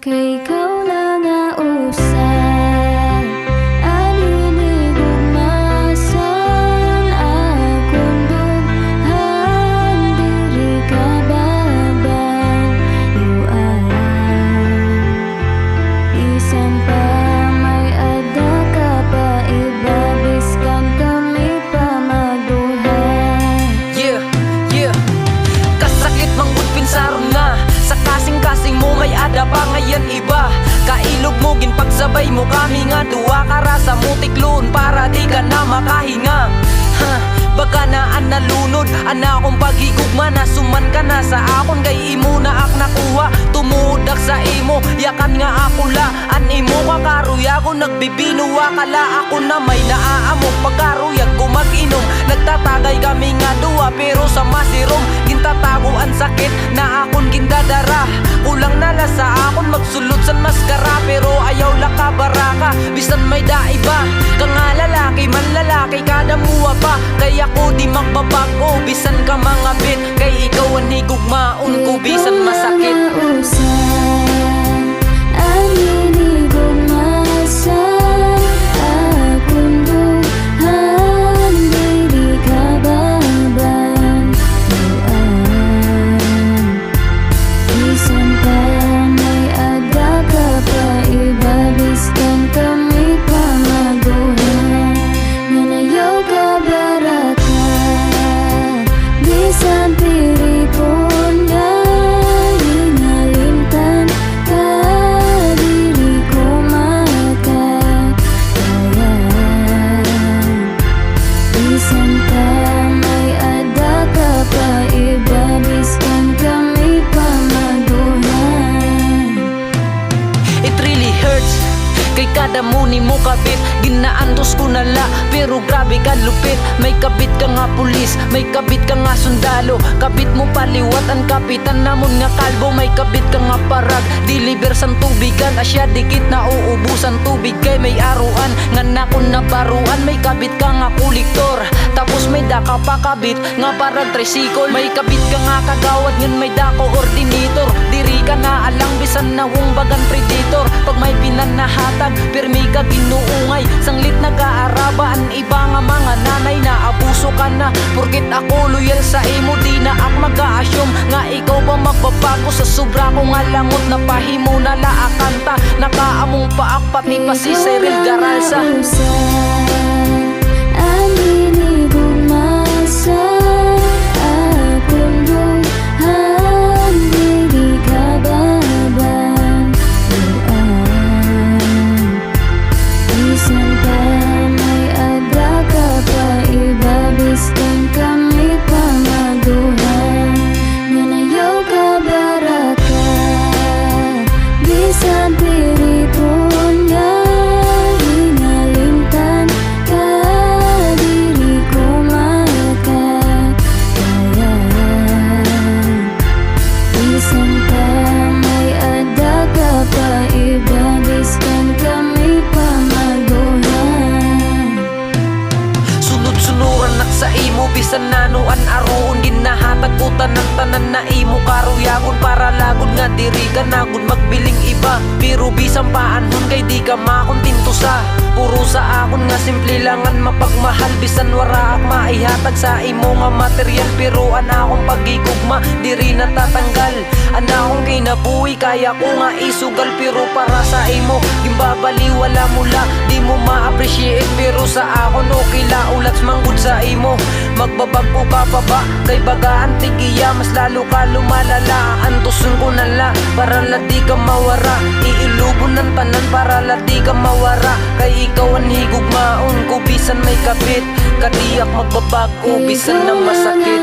Kay ikaw na nga usap, aninig ugmasan akong dughan, dili ka babaluan. Bisan pa may ada ka pa, ibabiskan kami pa maduhan. Yeah, yeah. Kasakit manggod pinsaron nga, sa kasing-kasing mo may ada pa ngayon iba. Kailog mo ginpagsabay mo kami nga duwa kara sa mutikloon para di ka na makahinga. Baka na nalunod ana akong pagigugma, nasuman ka na sa akon kay imo na ak nakuha. Tumudak sa imo yakan nga ako la an imo kakaruya ko nagbibinuwa kala ako na may naaamok pagkaruyag ko mag-inom. Nagtatagay kami nga duwa pero sa masirom gintatago ang sakit na akon gindadara. Kulang nala sa akon magsulod san maskara pero ayaw laka baraka bisan may daiba ka nga lalaki man lalaki kada muwa pa. Kaya ako di magbabago bisan ka mga bit, kay ikaw ang higugmaon ko bisan masakit. Aninig ugmasan akong dughan, dili ka babaluan. Bisan pa may ada ka pa, ibabiskan kami pa maduhan. Nanayaw ka baraka, bisan piripon nga hinalimtan ka, dili ko makakaya. Bisan pa may ada ka pa, ibabiskan kami pa maduhan. It really hurts kay kada muni mo kabit, ginaantos ko na la pero grabe ka lupit. May kabit ka nga pulis, may kabit ka nga sundalo, kabit mo paliwat ang kapitan namon nga kalbo. May kabit ka nga parag, deliver san tubigan, asya dikit na uubusan tubig kay may aruan nga nakon na baruan. May kabit ka nga kolektor, tapos may daka pa kabit nga parag tricycle. May kabit ka nga kagawad ngan may dako ordinator, diri ka na alang bisan na bagan predator. Pag may pinanahatag pirmi ka ginuungay, sanglit nag-aaraba ang iba nga mga nanay na abuso ka na. Porkit ako loyal sa imo di na ak mag-a-assume nga ikaw ba magbabago sa sobra ko nga langot na pahimo na laakanta. Nakaamong paak pati pa si Cyril Garalsa. Aninig ugmasan akong dughan, dili ka babaluan. Bisan pa may ada ka pa, ibabiskan kami pa maduhan. Nanayaw ka baraka, bisan piripon nga hinalimtan ka, dili ko makakaya. Bisan pa may ada ka pa, ibabiskan kami pa maduhan. Sunod-sunuran nak sa imo bisan nanuan aroon, ginahatag ko tanan-tanan na imo karuyagon para lagod nga diri ka nagod magbiling iba. Pero bisan paanhon kay di ka makontinto sa puro sa akon nga simple langan mapagmahal. Bisan wara ak maihatag sa imo nga material pero ana akong pagigugma diri natatanggal. Ana akong kinabuhi kaya ko nga isugal pero para sa imo gimbabali wala mula. Di mo ma-appreciate pero sa akon okay la ulats manggod sa imo. Magbabago ka pa ba kay bagaan tigiya, mas lalo ka lumalala. Antusun ko na la para la di ka mawara, iilubon ng tanan para la di ka mawara. Kay ikaw ang higugmaon ko bisan may kabit, kadiyak magbabago bisan na masakit.